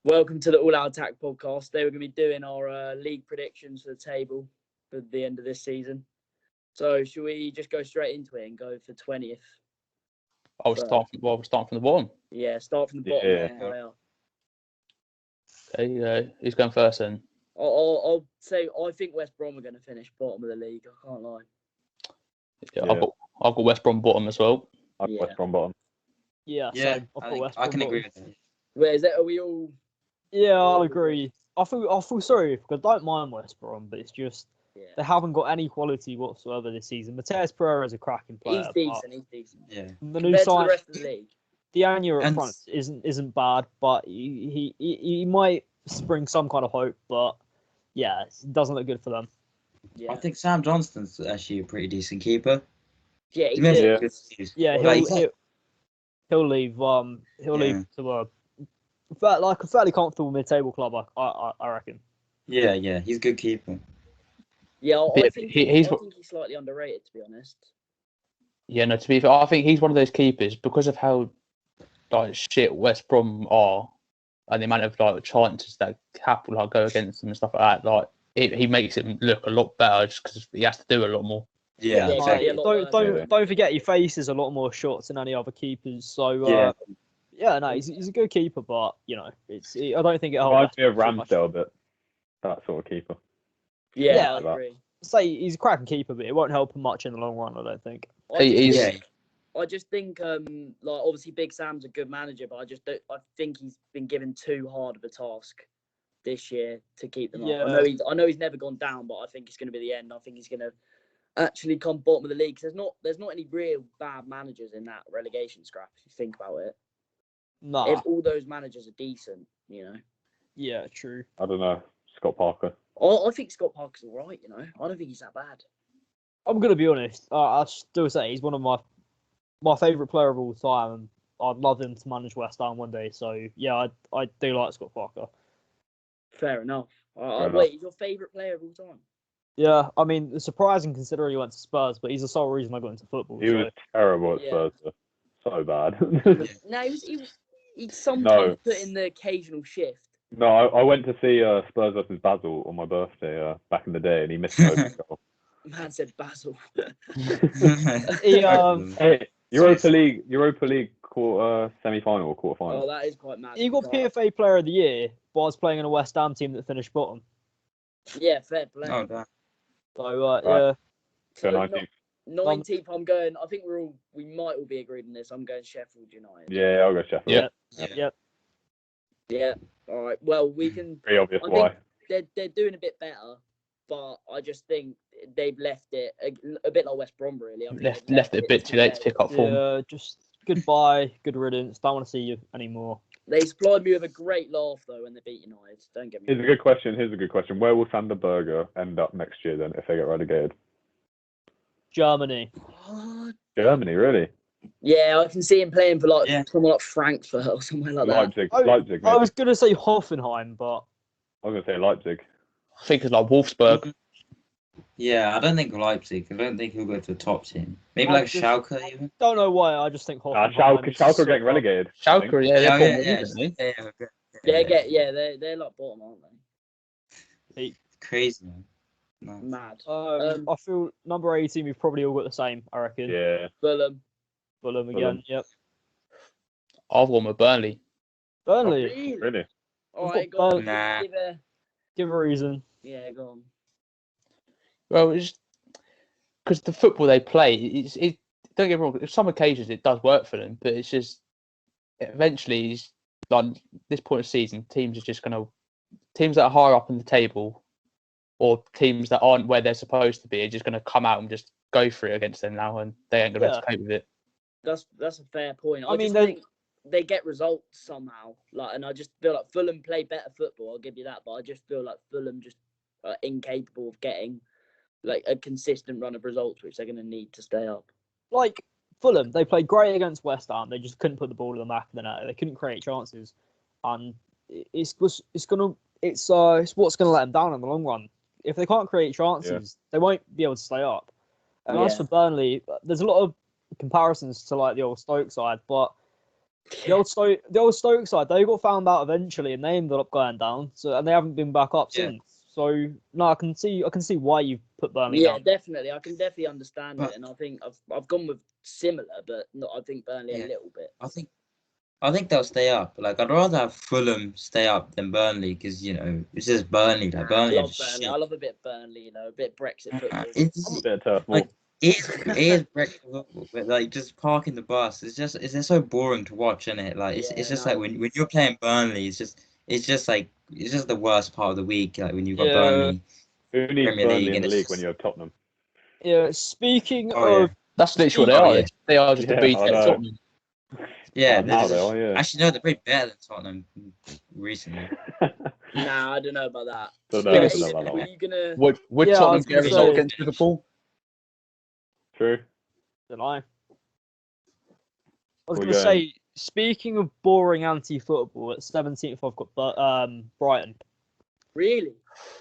Welcome to the All Out Attack podcast. Today we're going to be doing our league predictions for the table for the end of this season. So, should we just go straight into it and go for 20th? We're starting from the bottom. Yeah, start from the bottom. Yeah. There you go. Who's going first then? I'll say I think West Brom are going to finish bottom of the league. I can't lie. Yeah. I've got West Brom bottom as well. I've got West Brom bottom. Yeah, I can agree with that. Where is that? Are we all? Yeah, I'll agree. I feel sorry because I don't mind West Brom, but it's just they haven't got any quality whatsoever this season. Mateus Pereira is a cracking player. He's decent. Yeah. The new sign, the rest of the league. Diagna up front isn't bad, but he might spring some kind of hope. But yeah, it doesn't look good for them. Yeah. I think Sam Johnston's actually a pretty decent keeper. Yeah, He'll leave. He'll leave to a fairly comfortable mid-table club. I reckon. Yeah, he's a good keeper. Yeah, I think he's slightly underrated, to be honest. Yeah, no. To be fair, I think he's one of those keepers because of how shit West Brom are, and the amount of chances that go against them and stuff like that. He makes it look a lot better just because he has to do a lot more. Yeah, exactly. Don't forget he faces a lot more shots than any other keepers. So he's a good keeper, but I don't think it reminds me of Ramsdale a bit. That sort of keeper. Yeah, I agree. Say he's a cracking keeper, but it won't help him much in the long run. I don't think. I just think obviously Big Sam's a good manager, but I think he's been given too hard of a task this year to keep them up. I know he's never gone down, but I think it's going to be the end. I think he's going to actually come bottom of the league. There's not any real bad managers in that relegation scrap if you think about it. No. If all those managers are decent, Yeah, true. I don't know. Scott Parker. I think Scott Parker's all right, I don't think he's that bad. I'm going to be honest. I still say he's one of my favourite player of all time, and I'd love him to manage West Ham one day. So, yeah, I do like Scott Parker. Fair enough. Wait, he's your favourite player of all time? Yeah, I mean, it's surprising considering he went to Spurs, but he's the sole reason I got into football. He was terrible at Spurs. So bad. No, he sometimes put in the occasional shift. No, I went to see Spurs versus Basel on my birthday back in the day, and he missed an goal. Man said Basel. Hey, Europa League semi-final or quarter-final. Oh, that is quite mad. He got PFA Player of the Year, but I was playing in a West Ham team that finished bottom. Yeah, fair play. Oh, damn. So, yeah. So 19th, I'm going. I think we might all be agreed on this. I'm going Sheffield United. Yeah, I'll go Sheffield. Yeah. All right. Well, we can. Pretty obvious why. They're doing a bit better, but I just think they've left it a bit like West Brom, really. Left it a bit too late to pick up form. Yeah, just goodbye, good riddance. Don't want to see you anymore. They supplied me with a great laugh though when they beat United. Don't get me wrong. Here's a good question. Where will Sander Berger end up next year then if they get relegated? Germany. What? Germany, really? Yeah, I can see him playing for someone like Frankfurt or somewhere like Leipzig. that. Leipzig. I was gonna say Hoffenheim, but I was gonna say Leipzig. I think it's like Wolfsburg. Yeah, I don't think Leipzig. I don't think he'll go to the top team. Maybe like Schalke even. Don't know why. I just think Hoffenheim. Schalke are getting relegated. Schalke, they're like bottom, aren't they? It's crazy, man. Nice. Mad. I feel number 18. We've probably all got the same. I reckon. Yeah. Fulham again. Yep. I've gone with Burnley. Burnley. Really? All right, go on. Nah. Give a reason. Yeah, go on. Well, it's because the football they play, don't get me wrong. On some occasions it does work for them, but it's just eventually, like this point of season, teams that are higher up in the table, or teams that aren't where they're supposed to be, are just going to come out and just go for it against them now, and they ain't going to be able to cope with it. That's a fair point. I mean, think they get results somehow, and I just feel like Fulham play better football. I'll give you that, but I just feel like Fulham just are incapable of getting a consistent run of results, which they're going to need to stay up. Like Fulham, they played great against West Ham. They just couldn't put the ball in the back of the net. They couldn't create chances, and it's what's going to let them down in the long run. If they can't create chances, they won't be able to stay up. And as for Burnley, there's a lot of comparisons to like the old Stoke side, but The old Stoke side, they got found out eventually, and they ended up going down. So and they haven't been back up since. So no, I can see why you put Burnley down. Yeah, definitely. I can definitely understand it, and I think I've gone with similar, but not. I think Burnley a little bit. I think they'll stay up. Like, I'd rather have Fulham stay up than Burnley because, it's just Burnley. Like, Burnley I love Burnley. I love a bit of Burnley, a bit Brexit football. It's A bit of turf like, ball. it is Brexit football, but like just parking the bus. It's just so boring to watch, isn't it? Like, it's just like when you're playing Burnley, it's just the worst part of the week. Like when you've got Burnley. Who needs Premier Burnley League, in the and league it's when you have Tottenham? Yeah. Speaking Oh, of, That's literally what they are. yeah. They are just a Yeah, beat I know. Tottenham. Yeah, now they are, yeah. actually, no, they're pretty better than Tottenham recently. Nah, I don't know about that. Don't know, Yeah, I don't know about that were one. you gonna? Would Yeah, I Tottenham was get a gonna result say- against Liverpool? True. don't know. I was We're going to going. say, speaking of boring anti-football, at 17th I've got Brighton. Really?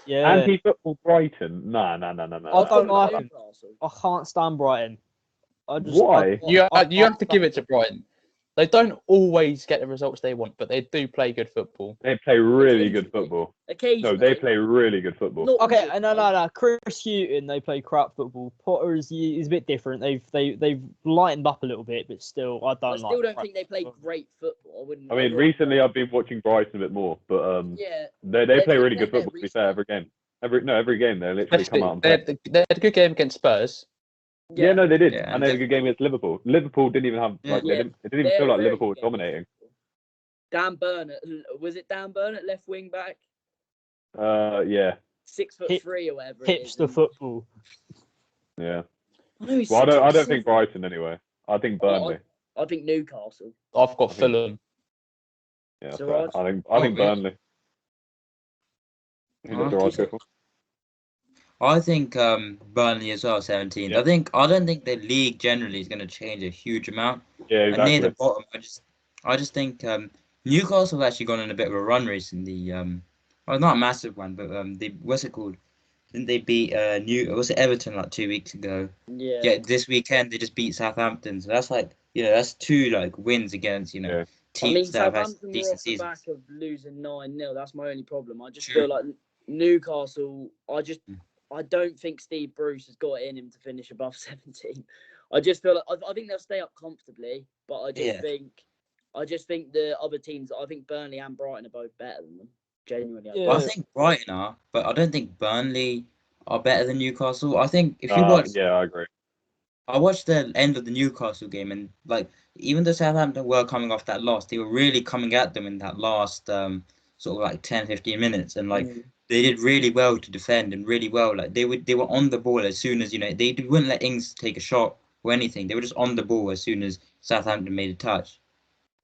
Yeah. Anti-football Brighton? Nah. I don't like them. Newcastle. I can't stand Brighton. Why? You have to give it to Brighton. They don't always get the results they want, but they do play good football. They play really good football. Occasionally. No, they play really good football. Not Okay, all the no. time. Chris Hughton, they play crap football. Potter is a bit different. They've lightened up a little bit, but still, I I still don't think they play great football. I mean, recently I've been watching Brighton a bit more, but yeah, they play really good they're football. To be fair, every game. Every game they literally come out and They play. had a good game against Spurs. Yeah, no, they did, Yeah, and they had a good game against Liverpool. Liverpool didn't even have like Yeah, it didn't even they're feel like very Liverpool was good. dominating. Dan Burnett, was it Dan Burnett, left wing back, Yeah, 6'3" or whatever it is. hipster football. yeah. I know he's Well, I don't 6'7". think Brighton anyway. I think Burnley. I think Newcastle. I've got I think- Fulham. Yeah, So fair. Raj? I think really? Burnley. Who does Raj go for? I think Burnley as well, 17th. Yeah. I don't think the league generally is going to change a huge amount. Yeah, And near the exactly. bottom, I just think Newcastle have actually gone on a bit of a run recently. Well, not a massive one, but what's it called? Didn't they beat Everton like 2 weeks ago? Yeah. Yeah, this weekend they just beat Southampton. So that's like that's two like wins against Yeah. teams that have had Southampton were decent off the seasons. back of losing 9-0. That's my only problem. I just True. feel like Newcastle. I don't think Steve Bruce has got it in him to finish above 17. I just feel like I think they'll stay up comfortably, but I just think the other teams. I think Burnley and Brighton are both better than them. Genuinely, Yeah. Well, I think Brighton are, but I don't think Burnley are better than Newcastle. I think if you watch, Yeah, I agree. I watched the end of the Newcastle game, and like even though Southampton were coming off that loss, they were really coming at them in that last sort of like 10-15 minutes, and like they did really well to defend and really well. Like they were on the ball as soon as they wouldn't let Ings take a shot or anything. They were just on the ball as soon as Southampton made a touch.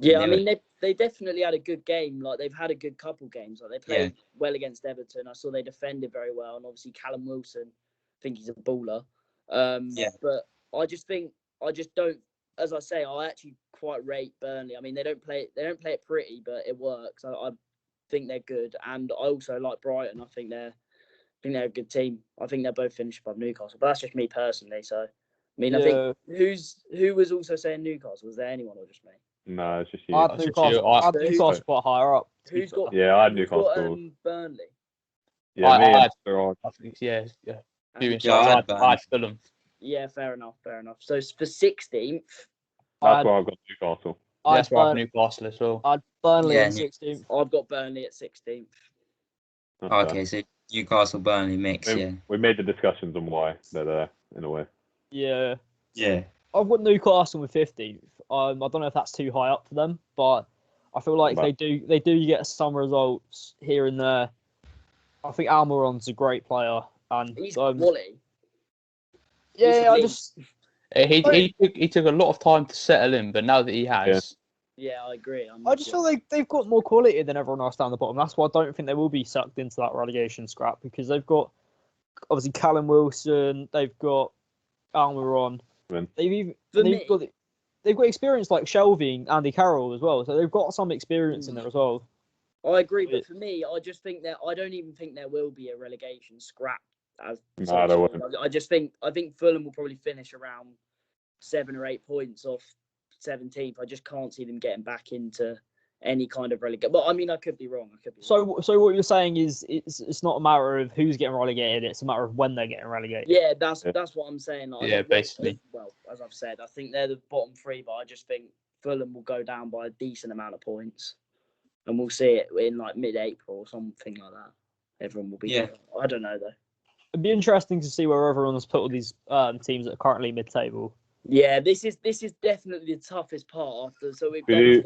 Yeah, I mean they definitely had a good game. Like they've had a good couple games. Like they played well against Everton. I saw they defended very well, and obviously Callum Wilson, I think he's a baller. But I just don't. As I say, I actually quite rate Burnley. I mean, they don't play it pretty, but it works. I think they're good, and I also like Brighton. I think they're a good team. I think they're both finished above Newcastle, but that's just me personally. So, I mean, I think who was also saying Newcastle? Was there anyone or just me? No, it's just you. I had Newcastle quite higher up. Who's got? Yeah, I had who's Newcastle. got, Burnley. Yeah, me I and Raj. think yeah. I I Fulham. Yeah, fair enough. So for 16th, That's why I've got Newcastle. That's why I have Newcastle as well. I had Burnley Yeah, in 16th. I've got Burnley at 16th. Okay, so Newcastle Burnley mix, We made the discussions on why they're there in a way. Yeah. Yeah. I've got Newcastle with 15th. I don't know if that's too high up for them, but I feel like they do get some results here and there. I think Almiron's a great player, and He's quality. Yeah, I just he took a lot of time to settle in, but now that he has, yeah, I agree. I just feel like they've got more quality than everyone else down the bottom. That's why I don't think they will be sucked into that relegation scrap, because they've got obviously Callum Wilson, they've got Almiron, they've got experience like Shelvey, Andy Carroll as well, so they've got some experience in there as well. I agree, but for me, I just think that I don't even think there will be a relegation scrap. I think Fulham will probably finish around 7 or 8 points off 17th. I just can't see them getting back into any kind of relegation. But I mean, I could be wrong. So what you're saying is it's not a matter of who's getting relegated. It's a matter of when they're getting relegated. Yeah, that's what I'm saying. Like, Yeah, basically. Well, as I've said, I think they're the bottom three, but I just think Fulham will go down by a decent amount of points, and we'll see it in like mid-April or something like that. Everyone will be. Yeah. I don't know though. It'd be interesting to see where everyone's put all these teams that are currently mid-table. Yeah, this is definitely the toughest part after. So we've got 15.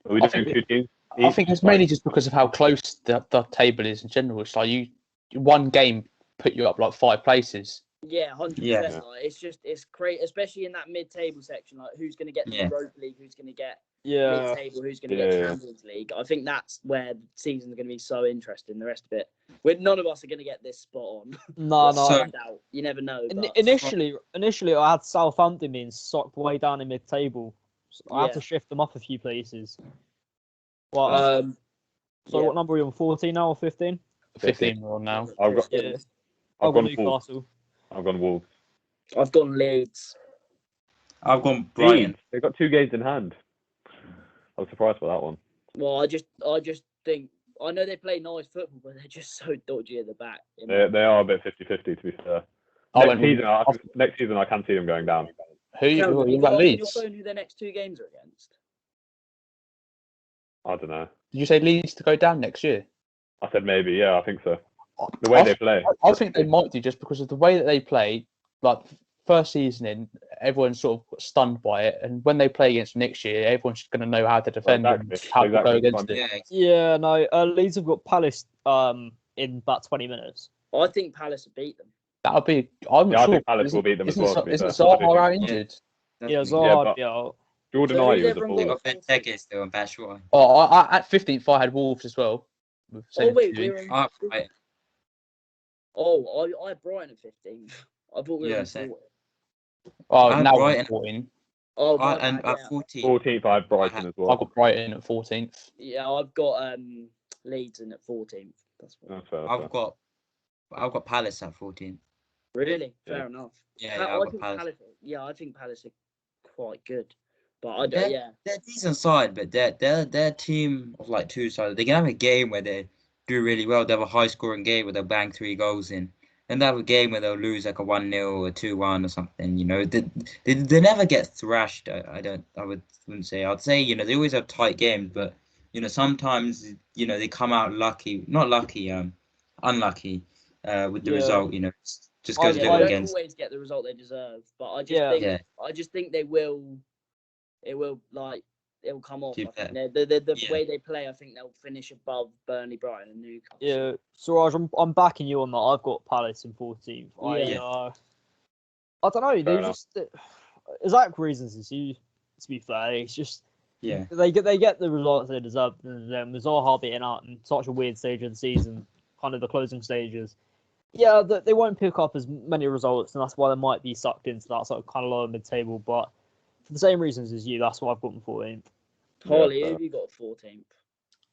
Are we doing 2 teams? I think it's mainly just because of how close the table is in general. It's like one game put you up like 5 places. Yeah, 100%. Yeah. Like, it's great, especially in that mid-table section. Like, who's going to get the Europa League? Who's going to get mid-table? Who's going to get Champions League? I think that's where the season's going to be so interesting. The rest of it, none of us are going to get this spot on. No. You never know. Initially, I had Southampton being socked way down in mid-table. So I had to shift them up a few places. Well, what number are you on? 14 now or 15? 15 more now. I've got Newcastle. I've gone Wolves. I've gone Leeds. I've gone Brighton. They've got 2 games in hand. I was surprised by that one. Well, I just think I know they play nice football, but they're just so dodgy at the back. They are a bit 50-50 to be fair. Next season, I can see them going down. Who you got Leeds? You're who their next 2 games are against? I don't know. Did you say Leeds to go down next year? I said maybe. Yeah, I think so. The way they play. I think they might do just because of the way that they play. Like first season in, everyone's sort of stunned by it, and when they play against next year, everyone's just going to know how to defend and how to go against it. Yeah, no. Leeds have got Palace in about 20 minutes. I think Palace will beat them. That'll be. I'm I sure think Palace will beat them as well. Isn't Zaha out injured? Yeah, Zaha. Yeah, Jordan Ayew was a They baller. got Benteke still in Batshuayi. Oh, at 15th, I had Wolves as well. Oh wait, we're in. Right. Oh, I had Brighton at 15th. I thought we were in 14th. Oh, now Brighton. 14. Oh, And at 14th. 14th, I had Brighton as well. I've got Brighton at 14th. Yeah, I've got Leeds in at 14th. That's fair. I've got Palace at 14th. Really fair enough. Yeah, I've got Palace. I think Palace are quite good, but I don't. They're a decent side, but they're a team of like 2 sides. They can have a game where they do really well. They have a high scoring game where they'll bang 3 goals in. Then they have a game where they'll lose like a 1-0 or 2-1 or something. You know, they never get thrashed. I wouldn't say. I'd say, you know, they always have tight games, but you know, sometimes, you know, they come out unlucky with the result. You know, just goes against. Always get the result they deserve, but I just think they will. It will come off. The way they play, I think they'll finish above Burnley, Brighton, and Newcastle. Yeah, Suraj, I'm backing you on that. I've got Palace in 14th. I don't know. They just exact reasons as you. To be fair, it's just they get the results they deserve. And then with Zaha being out in such a weird stage of the season, kind of the closing stages. Yeah, they won't pick up as many results, and that's why they might be sucked into that sort of kind of lower mid-table. But for the same reasons as you, that's why I've got them 14th. Harley, who have you got 14th?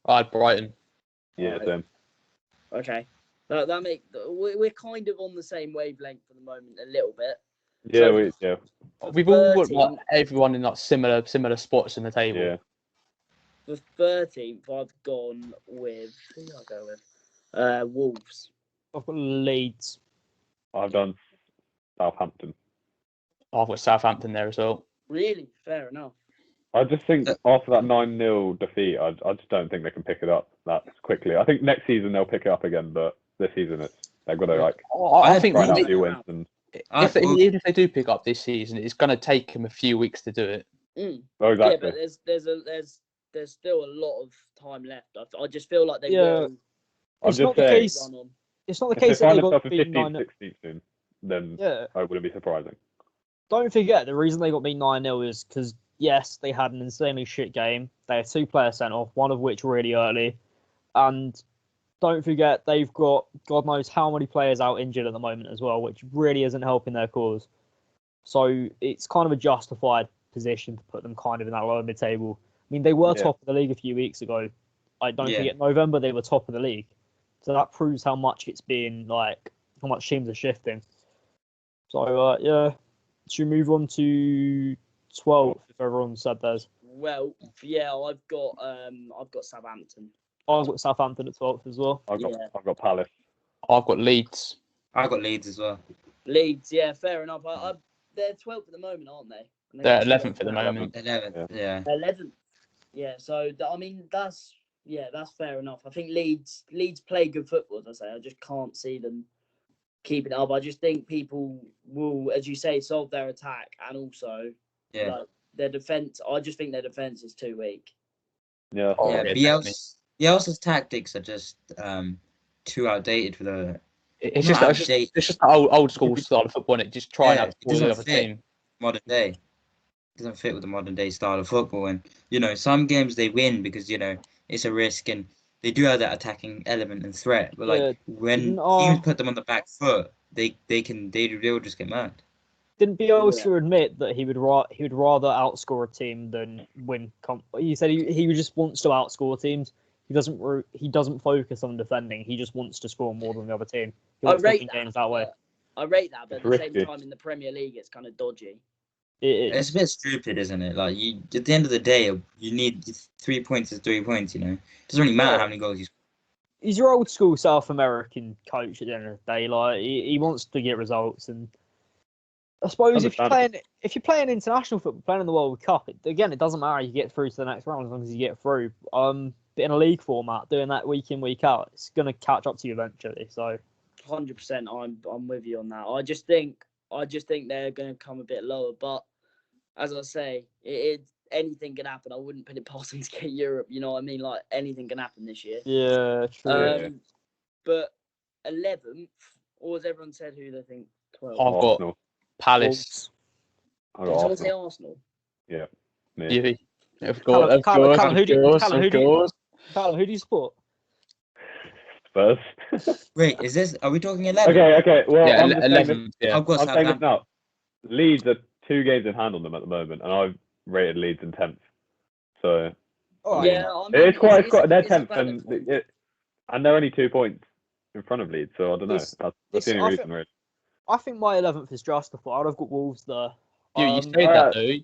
I had Brighton. Yeah, same. Okay, we're kind of on the same wavelength for the moment, a little bit. Yeah, We've all got like, everyone in like similar spots in the table. Yeah. For 13th, I've gone with who did I go with? Wolves. I've got Leeds. I've done Southampton. I've got Southampton there as well. Really? Fair enough. I just think after that 9-0 defeat, I just don't think they can pick it up that quickly. I think next season they'll pick it up again, but this season they've got to like. I think right now a few wins. And even if they do pick up this season, it's going to take them a few weeks to do it. Oh, exactly. Yeah, but there's still a lot of time left. I just feel like they will. It's not the case. It's not the case that they got beat 9-0. 16th soon, then I wouldn't be surprising. Don't forget, the reason they got beat 9-0 is because, yes, they had an insanely shit game. They had 2 players sent off, one of which really early. And don't forget, they've got God knows how many players out injured at the moment as well, which really isn't helping their cause. So it's kind of a justified position to put them kind of in that lower mid-table. I mean, they were top of the league a few weeks ago. I don't forget, November, they were top of the league. So that proves how much it's been, like, how much teams are shifting. So, should we move on to 12th. If everyone said theirs. Well, yeah, I've got Southampton. I've got Southampton at 12th as well. I've got Palace. I've got Leeds. I got Leeds as well. Leeds, yeah, fair enough. They're 12th at the moment, aren't they? They're 11th at the moment. 11th, yeah. 11th. Yeah, so I mean that's fair enough. I think Leeds play good football, as I say. I just can't see them keeping it up. I just think people will, as you say, solve their attack and also like, their defence. I just think their defence is too weak. Yeah. Bielsa's tactics are just too outdated for the. It's just old school style of football, and it just trying out the other team. Modern day. It doesn't fit with the modern day style of football, and some games they win because it's a risk and they do have that attacking element and threat. But when teams put them on the back foot, they'll just get mad. Didn't Bielsa admit that he would rather outscore a team than win? He said he just wants to outscore teams. He doesn't focus on defending. He just wants to score more than the other team. He wants to win games that way. I rate that, but at the same time in the Premier League, it's kind of dodgy. It's a bit stupid, isn't it? Like at the end of the day, you need 3 points is 3 points. It doesn't really matter how many goals you score. He's your old school South American coach at the end of the day. Like he wants to get results, and I suppose if you're playing international football, playing in the World Cup, it doesn't matter. You get through to the next round as long as you get through. But in a league format, doing that week in week out, it's gonna catch up to you eventually. So, 100%, I'm with you on that. I just think they're gonna come a bit lower, but as I say, anything can happen. I wouldn't put it past them to get Europe. You know what I mean? Like anything can happen this year. Yeah, true. But 11th, or has everyone said who they think 12th? I've got Palace. I've Did got someone say Arsenal? Yeah. Me. Callum, who do you support? Spurs. Wait, are we talking 11? Okay. Well, yeah, I'm 11. Yeah. I've got saying this Southampton. now. Leeds are 2 games in hand on them at the moment, and I've rated Leeds in 10th. So Yeah, it's quite. They're it's a 10th, valid and they're only 2 points in front of Leeds. So I don't know. That's the only reason, really. I think my 11th is justified. I've got Wolves there. You say that though.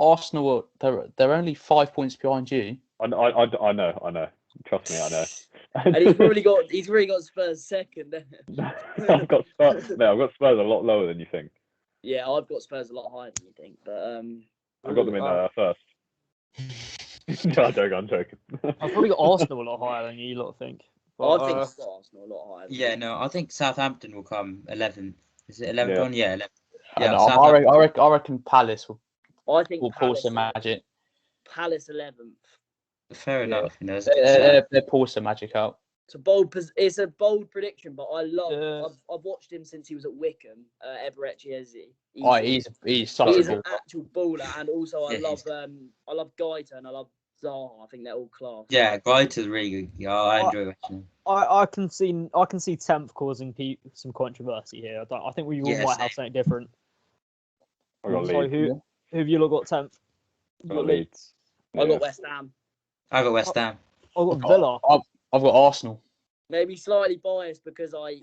Arsenal, they're only 5 points behind you. I know. Trust me, I know. And he's really got Spurs second. I've got Spurs a lot lower than you think. Yeah, I've got Spurs a lot higher than you think, but I've got them in first. No, I'm joking. I've probably got Arsenal a lot higher than you lot think. But, I think I've got Arsenal a lot higher. Yeah, no, I think Southampton will come 11th. Is it 11th Yeah. one? Yeah, 11th. Yeah, Yeah, I reckon Palace will pull Palace, some magic. Palace 11th. fair enough. They'll pull some magic out. It's a bold prediction, but I love. I've watched him since he was at Wickham. Eberechi Eze. He's such He's a an actual baller, and also I love Gaita and I love Zaha. I think they're all class. Yeah, Gaita's really good. Yeah, I enjoy watching him. I can see 10th causing some controversy here. I think we all might have something different. I got Sorry, Leeds. who have you lot got 10th? I got Leeds. I got West Ham. I got West Ham. I got Villa. I've got Arsenal. Maybe slightly biased because I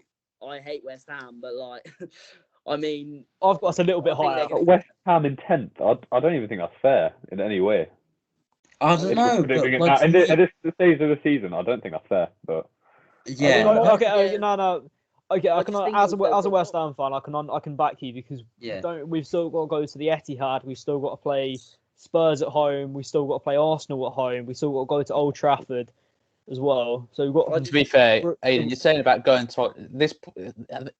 hate West Ham, but like, I mean, I've got us a little bit higher. West Ham in 10th. I don't even think that's fair in any way. I don't know. At this stage of the season, I don't think that's fair. But yeah. Okay, I can as a West Ham fan, I can back you because we've still got to go to the Etihad. We've still got to play Spurs at home. We've still got to play Arsenal at home. We've still got to go to Old Trafford as well. So we've got. To be fair, Aidan, you're saying about going to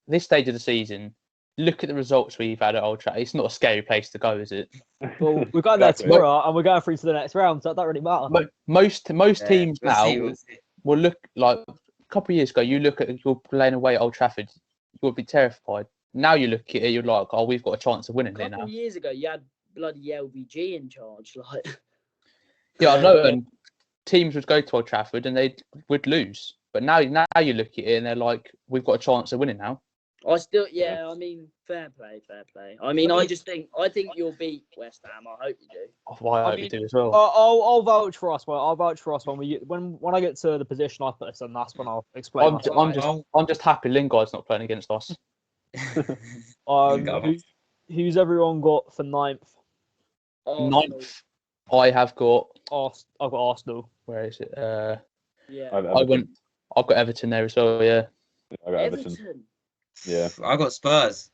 this stage of the season. Look at the results we've had at Old Trafford. It's not a scary place to go, is it? Well, we're going there tomorrow, and we're going through to the next round, so that don't really matter. Most teams now will look like a couple of years ago. You look at you're playing away at Old Trafford, you would be terrified. Now you look at it, you're like, oh, we've got a chance of winning here now. A couple of years ago, you had bloody LVG in charge, like. Yeah, I know, and teams would go to Old Trafford and they would lose. But now you look at it and they're like, we've got a chance of winning now. I mean, fair play. I mean, I think you'll beat West Ham. I hope you do. Oh, I hope you do as well. I'll vouch for us. I'll vouch for us when I get to the position I put us in. That's when I'll explain. I'm just happy Lingard's not playing against us. Who's everyone got for 9th? Arsenal. 9th, I have got. I've got Arsenal. Where is it? Yeah. I've got Everton there as well. Yeah. I got Everton. Yeah. I got Spurs.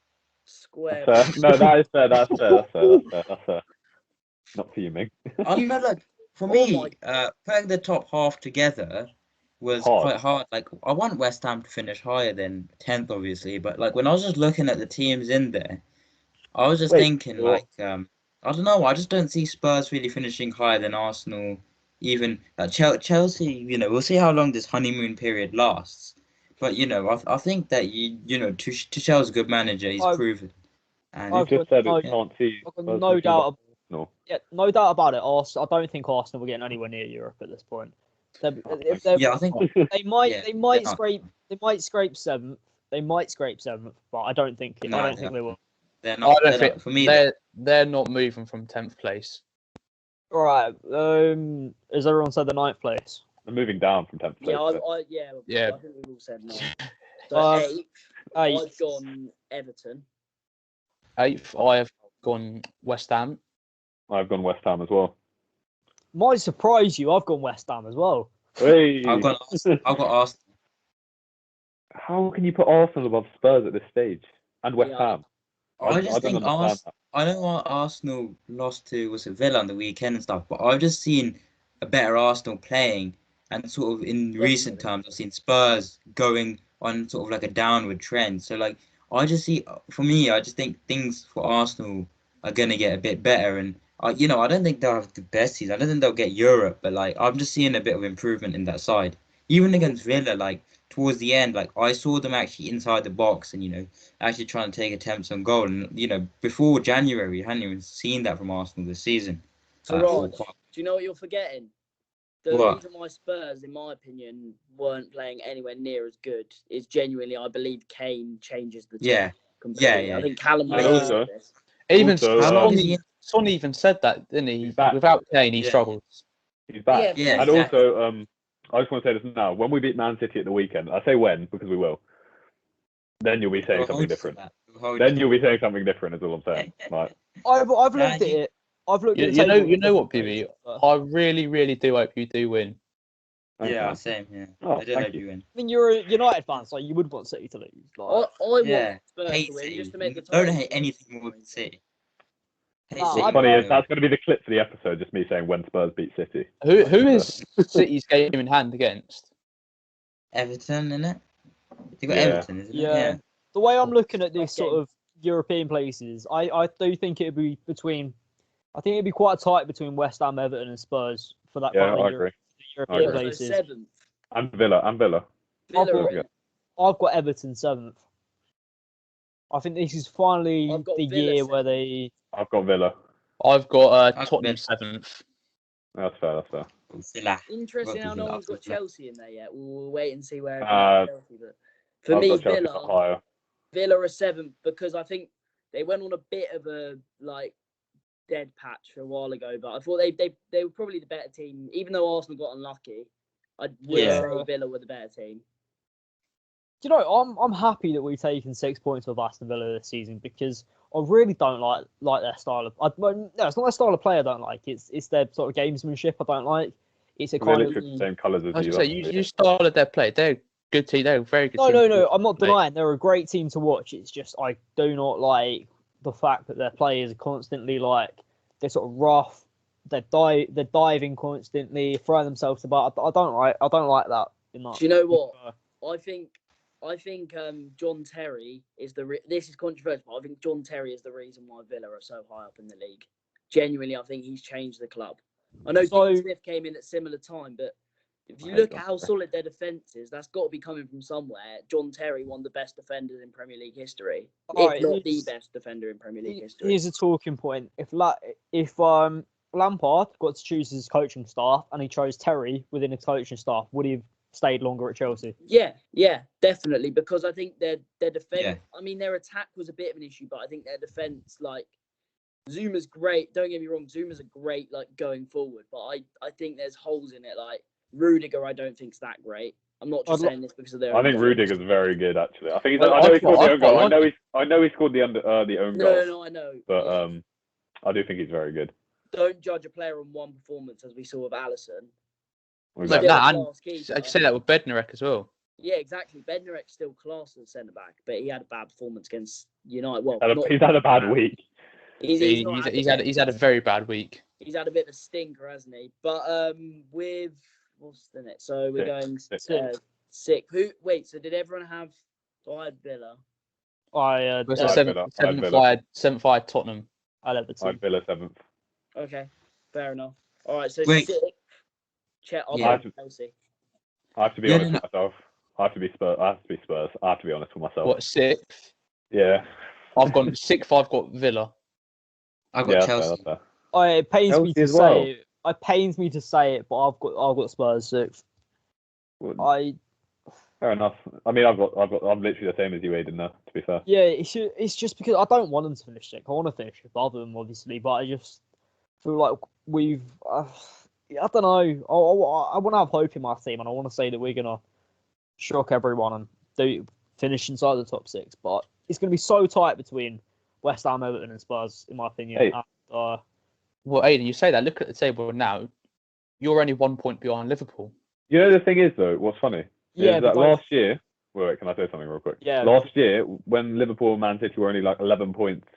Square. No, that is fair. That's fair. Not fuming. I don't know, like for me, putting the top half together was quite hard. Like I want West Ham to finish higher than 10th, obviously, but like when I was just looking at the teams in there, I was just thinking like I don't know, I just don't see Spurs really finishing higher than Arsenal. Even Chelsea, you know, we'll see how long this honeymoon period lasts. But you know, I think that Tuchel's a good manager. He's proven. And you just said no, can't see. No doubt. No. Yeah, no doubt about it. I don't think Arsenal will get anywhere near Europe at this point. I think they might scrape 7th. They might scrape 7th, but I don't think they will. They're not. I don't think for me. They're not moving from 10th place. All right. Has everyone said the 9th place? They're moving down from 10th place. Yeah. I think we've all said 9th. So 8th, I've gone Everton. 8th, I have gone West Ham. I've gone West Ham as well. Might surprise you. I've gone West Ham as well. Hey. I've got Arsenal. How can you put Arsenal above Spurs at this stage and West Ham? I just think I know what Arsenal lost to Villa on the weekend and stuff, but I've just seen a better Arsenal playing, and sort of in recent times I've seen Spurs going on sort of like a downward trend. So like I just think things for Arsenal are gonna get a bit better, and I don't think they'll have the best season. I don't think they'll get Europe, but like I'm just seeing a bit of improvement in that side. Even against Villa, like towards the end, like I saw them actually inside the box and actually trying to take attempts on goal. And before January, you hadn't even seen that from Arsenal this season. So Raj, do you know what you're forgetting? The reason why Spurs, in my opinion, weren't playing anywhere near as good is genuinely, I believe, Kane changes the team completely. Yeah. I think Callum said this. Even Son even said that, didn't he? Without Kane, he struggles. He's back. Yeah, and also, I just want to say this now. When we beat Man City at the weekend, I say when because we will. Then you'll be saying something different. Then you'll be saying something different. Is all I'm saying. Like, I've looked at it. I've looked at it. You know what, PB? I really, really do hope you do win. Yeah, same. Yeah, I do hope you win. I mean, you're a United fan, so you would want City to lose. Like, I want Spurs to win just to make the title. Don't hate anything more than City. What's funny is that's going to be the clip for the episode, just me saying when Spurs beat City. Who is City's game in hand against? Everton, innit? You got Everton, isn't it? Yeah. The way I'm looking at this sort of European places, I do think it'd be quite tight between West Ham, Everton, and Spurs for that kind of European places. So 7th. And Villa. I've got Everton 7th. I think this is finally the year where they. I've got Villa. I've got Tottenham 7th. That's fair. Interesting how no one's got Chelsea in there yet. We'll wait and see where Chelsea. But for I've me, Villa are 7th because I think they went on a bit of a dead patch for a while ago. But I thought they were probably the better team, even though Arsenal got unlucky. I would say Villa were the better team. Do you know, I'm happy that we've taken 6 points off Aston Villa this season because I really don't like their style of. No, it's not their style of play I don't like. It's their sort of gamesmanship I don't like. It's a kind of the same colours as you. You started their play. They're a good team. They're a very good team. No. I'm not denying they're a great team to watch. It's just I do not like the fact that their players are constantly they're sort of rough. They're diving constantly, throwing themselves about. I don't like that. Do you know what? I think John Terry is this is controversial, but I think John Terry is the reason why Villa are so high up in the league. Genuinely, I think he's changed the club. I know Dean Smith came in at similar time, but if you look at how solid their defence is, that's got to be coming from somewhere. John Terry, one of the best defenders in Premier League history, if not the best defender in Premier League history. Here's a talking point. If Lampard got to choose his coaching staff and he chose Terry within his coaching staff, would he have stayed longer at Chelsea? Yeah, definitely. Because I think their defence. Yeah. I mean, their attack was a bit of an issue, but I think their defence, Zuma's great. Don't get me wrong, Zuma's a great going forward, but I think there's holes in it. Rudiger, I don't think's that great. I'm not just saying this because of their. I think Rudiger's very good actually. I think I know he scored the own goal. I know he scored the own goal. No, I know. But I do think he's very good. don't judge a player on one performance, as we saw with Alisson. Exactly. No, and Class keeper. I could say that with Bednarek as well. Yeah, exactly. Bednarek's still class as centre back, but he had a bad performance against United. Well, He's had a bad week. He's had a very bad week. He's had a bit of a stinker, hasn't he? But with what's the next? So we're going sick. Wait. So did everyone have? So I had Villa. I Seventh I had Tottenham. I had Everton. I had Villa 7th. Okay, fair enough. All right, so Wait. sixth. I'll Yeah. Chelsea. I have to be honest with myself. I have to be Spurs. I have to be honest with myself. What, 6th? Yeah. I've gone 6th. I've got Villa. I've got Chelsea. That's fair. It pains me Chelsea to as well. say it. It pains me to say it, but I've got Spurs 6th. Fair enough. I mean, I'm literally the same as you, Aiden. There, to be fair. Yeah, it's just because I don't want them to finish 6th. I want to finish above them, obviously, but I just feel like we've. I don't know. I want to have hope in my team, and I want to say that we're gonna shock everyone and finish inside the top 6. But it's gonna be so tight between West Ham, Everton, and Spurs, in my opinion. Hey. And, Well, Aiden, you say that. Look at the table now. You're only 1 point behind Liverpool. You know, the thing is, though, what's funny yeah, is that last year. Wait, can I say something real quick? Yeah. Last year, when Liverpool and Man City were only like 11 points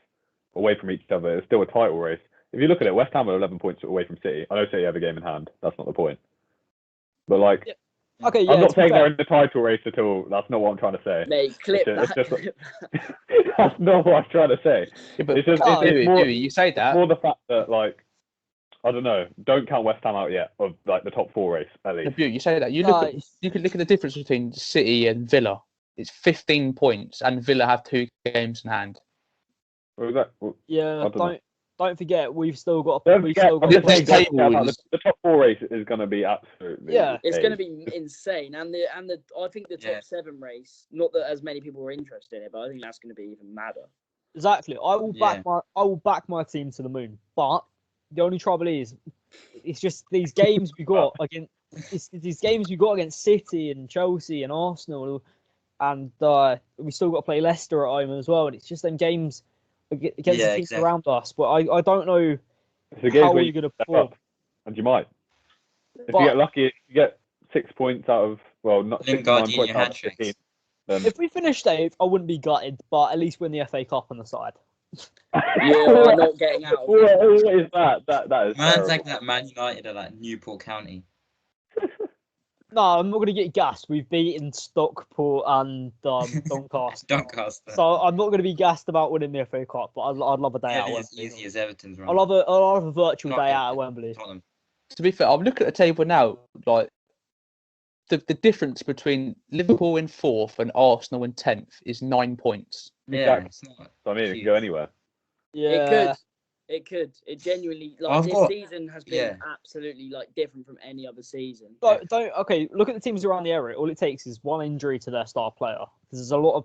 away from each other, it was still a title race. If you look at it, West Ham are 11 points away from City. I know City have a game in hand. That's not the point. But like, okay, yeah, I'm not saying they're in the title race at all. That's not what I'm trying to say. Mate, clip It's that. just that's not what I'm trying to say. Yeah, but It's just it's more, you say that. more the fact that like, I don't know. Don't count West Ham out yet of like the top 4 race at least. You say that. You could look at the difference between City and Villa. It's 15 points, and Villa have 2 games in hand. What was that? Well, Yeah, don't forget we've still got. Don't We've forget, still I'm got. just saying, table the top 4 race is going to be absolutely. Yeah. It's going to insane. be insane, and I think the top 7 race. Not that as many people were interested in it, but I think that's going to be even madder. Exactly. I will back my team to the moon, but the only trouble is, it's just these games we got against City and Chelsea and Arsenal, and we still got to play Leicester at home as well. And it's just them games against the teams around us. But I don't know how we're going to perform. And you might. If you get lucky, you get 6 points out of not 6, 9 points out of 15. If we finish 8th, I wouldn't be gutted, but at least win the FA Cup on the side. You're not getting out. What is that? That is. Man's like that Man United are like Newport County. No, I'm not going to get gassed. We've beaten Stockport and Doncaster. Doncaster. So I'm not going to be gassed about winning the FA Cup, but I'd love a day out. As easy as Everton's run. I'll have a virtual day out at Wembley. Tottenham. To be fair, I'm looking at the table now. Like the difference between Liverpool in 4th and Arsenal in 10th is 9 points. Yeah, it's not. So I mean, it can go anywhere. Yeah. It could. It genuinely season has been absolutely like different from any other season. Look at the teams around the area. All it takes is one injury to their star player. Because there's a lot of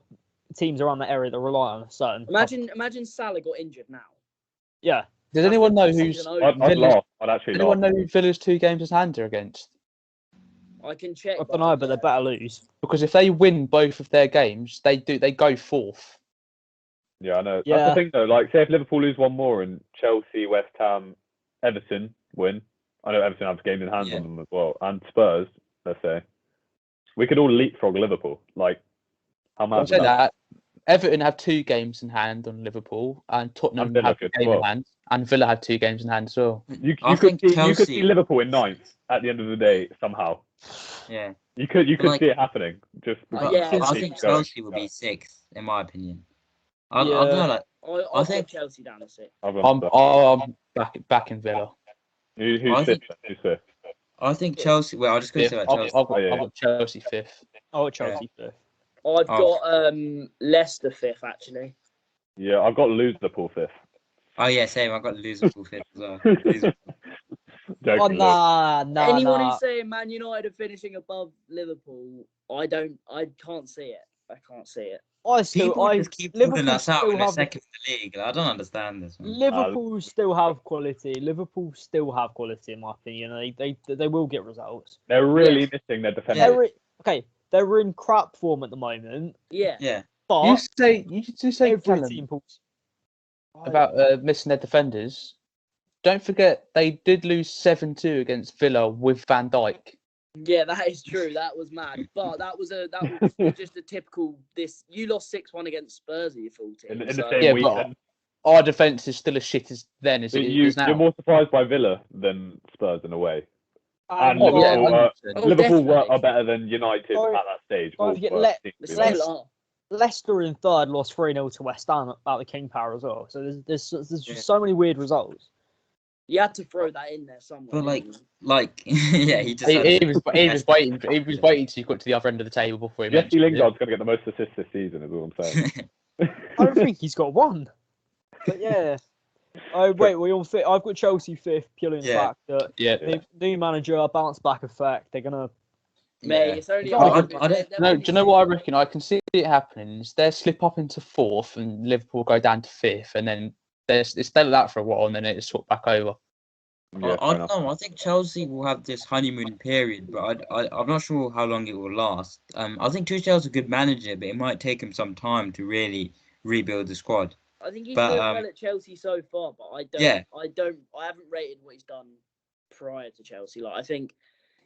teams around the area that rely on a certain. Imagine Salah got injured now. Yeah. Does anyone know who's? I'd laugh. I'd actually laugh. Anyone know who Villa's 2 games in hand are against? I can check. I don't know, but they better lose. Because if they win both of their games, they go 4th. Yeah, I know. Yeah. That's the thing, though. Like, say if Liverpool lose one more and Chelsea, West Ham, Everton win. I know Everton have games in hand on them as well. And Spurs, let's say. We could all leapfrog Liverpool. Like, how mad is that? Everton have 2 games in hand on Liverpool, and Tottenham have a game in hand, and Villa have 2 games in hand as well. You could see Liverpool in 9th at the end of the day somehow. Yeah. You could see it happening. Just I think Chelsea will be 6th, in my opinion. I don't know. Like, I think Chelsea down to 6. I'm back in Villa. Who's 5th? I think Chelsea. Well, I'm just going to say about Chelsea. I've got Chelsea 5th. Oh, Chelsea 5th. I've got Leicester 5th actually. Yeah, I've got Liverpool 5th. Oh yeah, same. I've got Liverpool 5th as well. Nah. Anyone who's saying Man United are finishing above Liverpool, I can't see it. I can't see it. People just keep pulling us out in the second in the league. I don't understand this. Man. Liverpool still have quality. Liverpool still have quality, in my opinion. They will get results. They're really missing their defenders. They're in crap form at the moment. Yeah. But you say every team pulls about missing their defenders. don't forget they did lose 7-2 against Villa with Van Dijk. Yeah, that is true. That was mad, but that was just a typical. You lost 6-1 against Spurs, you full team. In the so. same Yeah, weekend. but our defence is still as shit as then as it is now. You're more surprised by Villa than Spurs in a way. And Oh, yeah, Liverpool 100%. are better than United Don't- at that stage. don't All forget Spurs seem to be better. Leicester in third lost 3-0 to West Ham at the King Power as well. So there's just so many weird results. You had to throw that in there somewhere. But yeah, he just He was waiting. He was waiting till you got to the other end of the table before he Jesse mentioned it. Lingard's going to get the most assists this season, is all I'm saying. I don't think he's got one. But yeah. Oh wait, we're on fifth. I've got Chelsea fifth purely in the fact that new manager, bounce back effect. They're gonna. Mate, it's only. No, do you know what I reckon? I can see it happening. They slip up into fourth, and Liverpool go down to fifth, and then it's stay like that for a while, and then it's swapped back over. Yeah, I don't know. I think Chelsea will have this honeymoon period, but I'm not sure how long it will last. I think Tuchel's a good manager, but it might take him some time to really rebuild the squad. I think he's doing well at Chelsea so far, but I haven't rated what he's done prior to Chelsea. Like I think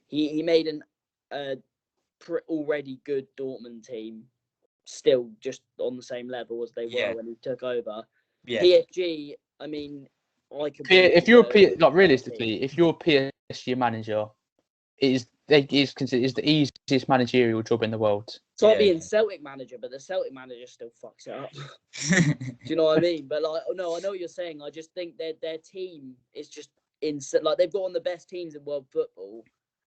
he made an already good Dortmund team still just on the same level as they were when he took over. Yeah. PSG, I mean, if you're realistically, if you're a PSG manager, it is considered the easiest managerial job in the world. It's like being Celtic manager, but the Celtic manager still fucks it up. Do you know what I mean? But I know what you're saying. I just think their team is just like they've got one of the best teams in world football,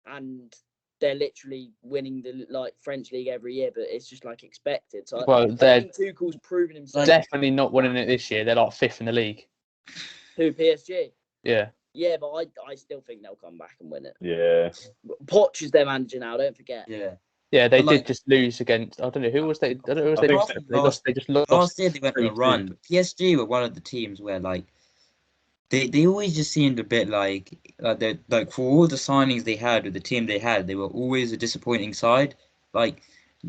and they're literally winning the French league every year. But it's just expected. So I think Tuchel's proven himself. Definitely not winning it this year. They're fifth in the league. Who, PSG? Yeah. Yeah, but I still think they'll come back and win it. Yeah. Poch is their manager now, don't forget. Yeah. Yeah, they did just lose against. I don't know who was they. I don't know who was they. They just lost. Last year they went on a run. But PSG were one of the teams where they always just seemed a bit for all the signings they had with the team they had, they were always a disappointing side. I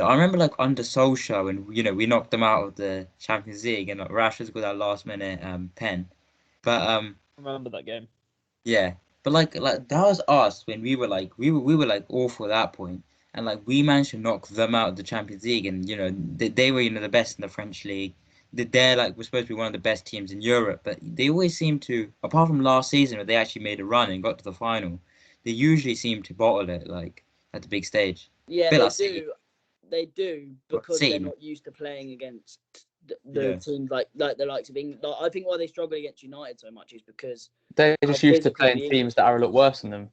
remember under Solskjaer when we knocked them out of the Champions League and Rashford's got that last minute pen. But I remember that game. Yeah, but that was us when we were awful at that point, and we managed to knock them out of the Champions League, and they were the best in the French league. They're we're supposed to be one of the best teams in Europe, but they always seem to, apart from last season where they actually made a run and got to the final, they usually seem to bottle it at the big stage. Yeah, they do because they're not used to playing against the teams like the likes of England. I think why they struggle against United so much is because they're just used to playing teams that are a lot worse than them.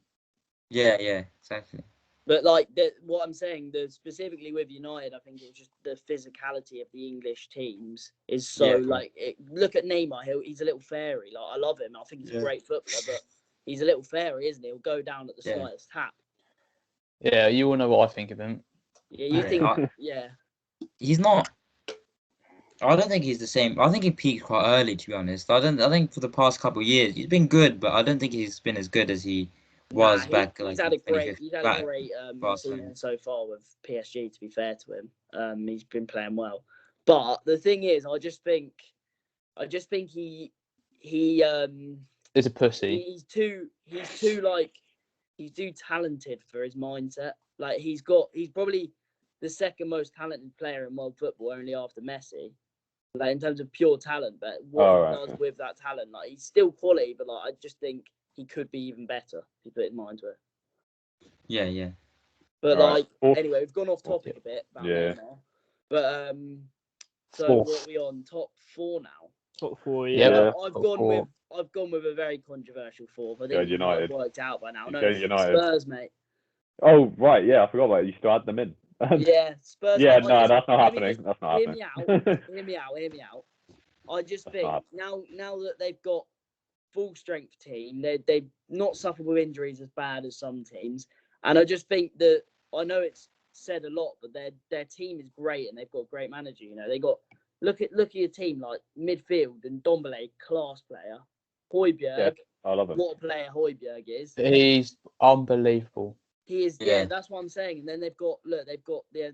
Yeah, exactly. But what I'm saying, specifically with United, I think it's just the physicality of the English teams is so look at Neymar. He's a little fairy. I love him. I think he's a great footballer, but he's a little fairy, isn't he? He'll go down at the slightest tap. Yeah, you all know what I think of him. Yeah, you think? He's not. I don't think he's the same. I think he peaked quite early, to be honest. I think for the past couple of years he's been good, but I don't think he's been as good as he was back. He's had a great season so far with PSG. To be fair to him, he's been playing well. But the thing is, I just think he is a pussy. He's too talented for his mindset. He's probably the second most talented player in world football, only after Messi. In terms of pure talent, but what he does with that talent, he's still quality, but I just think he could be even better if he put his mind to it. Yeah. But anyway, we've gone off topic a bit. Now. But so what are we on? Top 4 now. Top 4, yeah. I've gone with a very controversial 4th. I think United worked out by now. United. Spurs, mate. Oh right, yeah, I forgot about it. You still had them in. Spurs. Yeah, no, that's not happening. That's not happening. Hear me out. I just think now that they've got full strength team, they've not suffered with injuries as bad as some teams, and I just think that I know it's said a lot, but their team is great and they've got a great manager. They got look at your team midfield and Ndombele, class player, Højbjerg. I love him. What a player Højbjerg is. He's unbelievable. He is, that's what I'm saying. And then they've got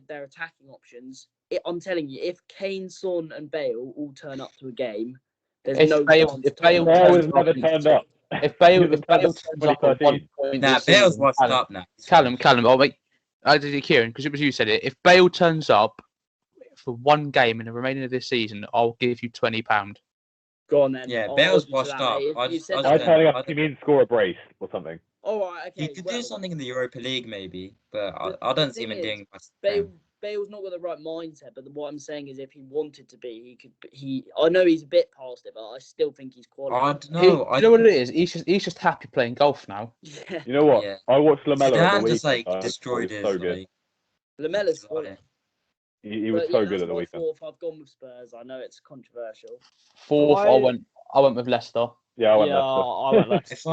their attacking options. I'm telling you, if Kane, Son, and Bale all turn up to a game, there's no chance. Bale has never turned up. If Bale He turns was up at 1 2013. point Nah, this Bale's season, washed up now. Callum, I'll make. I did it, Kieran, because it was you said it. If Bale turns up for one game in the remaining of this season, I'll give you £20. Go on then. Yeah, I'll Bale's hold you to washed that, up. mate. I You just- said I that I just was before. telling us he means score a brace or something. All right, okay. He could well, do something in the Europa League maybe, but The- I don't the see him thing doing is, much. Bale's not got the right mindset, but what I'm saying is, if he wanted to be, he could. I know he's a bit past it, but I still think he's quality. I don't know. You know what it is? He's just happy playing golf now. Yeah, You know what? Yeah. I watched Lamella at the Zidane just weekend. like I destroyed thought he his was so good. like. Lamella's quality. He was But so yeah, good that's at the my weekend. fourth. I've gone with Spurs. I know it's controversial. Fourth, I went with Leicester. Yeah, I went Yeah, Leicester. I went Leicester. If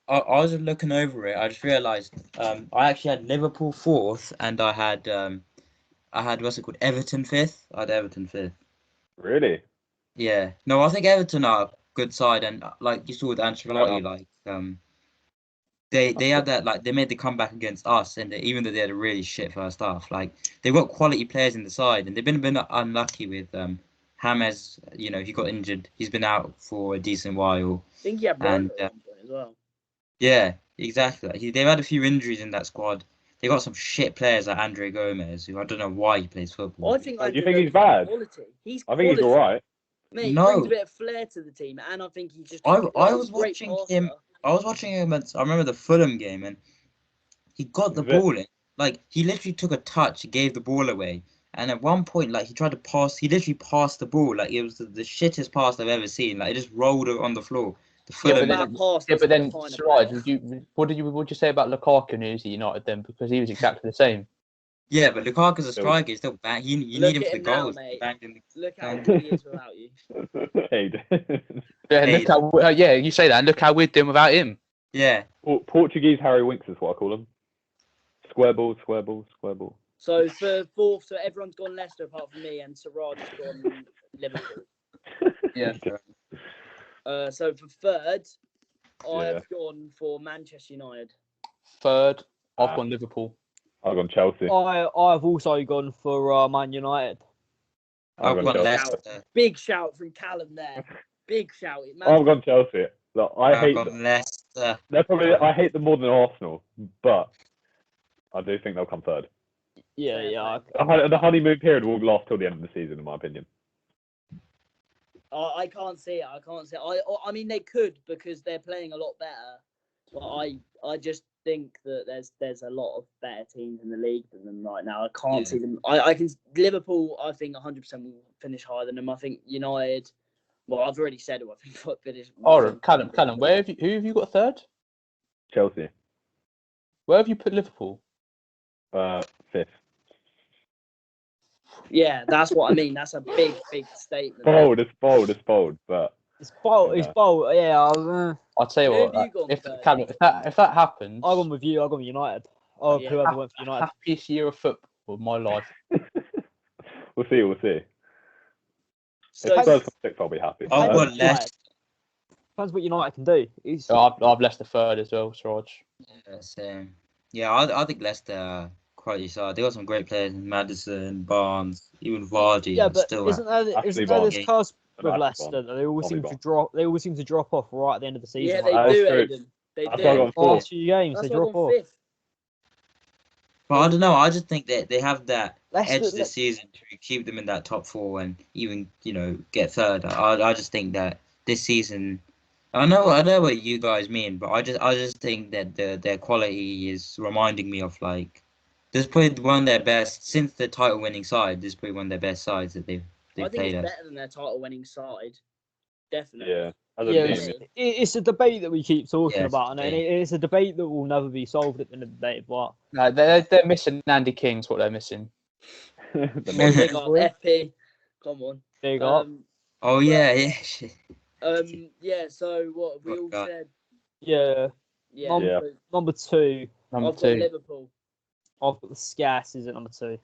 I was just looking over it, I just realised I actually had Liverpool fourth, and I had what's it called, Everton fifth. I had Everton fifth. Really? Yeah, no, I think Everton are a good side, and like you saw with Ancelotti, like they had that, like they made the comeback against us, and even though they had a really shit first half, like they've got quality players in the side, and they've been a bit unlucky with James. You know, he got injured. He's been out for a decent while. I think he had And, Ronaldo at one point as well. Yeah, exactly. They've had a few injuries in that squad. They got some shit players like Andre Gomez, who I don't know why he plays football. I think. Oh, you Andre think he's Gomes is bad? Quality. He's I think he's quality. all right. Mate, No. he brings a bit of flair to the team, and I think he's just. I he's was a great watching passer. him. I was watching him I remember the Fulham game, and he got the Is it? ball in. Like he literally took a touch, gave the ball away, and at one point, like he tried to pass. He literally passed the ball. Like it was the shittest pass I've ever seen. Like it just rolled on the floor. The Fulham. But then, Siraj, what did you say about Lukaku news at United then? Because he was exactly the same. Yeah, but Lukaku's a striker. He's still bang. You need him for the goals. Mate. Banged Look how good he is without you. Hey, Yeah, Hey. look how, yeah, you say that, and look how we're doing without him. Yeah. Portuguese Harry Winks is what I call him. Square ball, square ball, square ball. So for fourth, so everyone's gone Leicester apart from me, and Siraj has gone Liverpool. Yeah. So for third, Yeah. I've gone for Manchester United. Third, I've gone Liverpool. I've gone Chelsea. I've also gone for Man United. I've gone Chelsea. Big shout from Callum there. Big shout. I've gone Chelsea. Look, I hate gone Leicester. They're probably. I hate them more than Arsenal, but I do think they'll come third. Yeah. The honeymoon period will last till the end of the season, in my opinion. I can't see it. I mean, they could because they're playing a lot better. But I just think that there's a lot of better teams in the league than them right now. I can't see them. I can Liverpool. I think 100% will finish higher than them. I think United. Well, I've already said who I think will finish. Oh, Callum, who have you got third? Chelsea. Where have you put Liverpool? Fifth. Yeah, that's what I mean. That's a big statement. It's bold, but it's bold. Yeah. I'll tell you Who what. have you gone If third? Callum, if that happens, I've gone with you. I've gone with United. Oh, Yeah. whoever went for United. happiest year of football of my life. we'll see. So, If Spurs come sixth, I'll be happy. I've got Leicester. Depends what United can do. I've Leicester third as well, Siraj. Yeah, same. Yeah, I think Leicester are quality side. They got some great players: Maddison, Barnes, even Vardy. Yeah, but still isn't there this Barnes. curse with Ashley Leicester Barnes. that they always seem to drop? They always seem to drop off right at the end of the season. yeah, they That is do, true. Aiden. They That's do. why I got fourth. Last few games, That's they why I drop got off. fifth. But I don't know. I just think that they have that Leicester- edge this season to keep them in that top four and even get third. I just think that this season. I know what you guys mean, but I just think that their quality is reminding me of like this is probably one of their best since the title winning side. This is probably one of their best sides that they've I think played it's at. better than their title winning side. Definitely. Yeah. As a Yeah, team, it's a debate that we keep talking Yes, about, and yeah. it's a debate that will never be solved at the end of the day. But No, they're missing Andy King's what they're missing. Big up, FP. Come on. big up. Oh yeah. Shit. Yeah. So what we all God. said. Yeah. Yeah. Yeah. Number two, Number I've got two. Liverpool. I've got the Scarces at number two.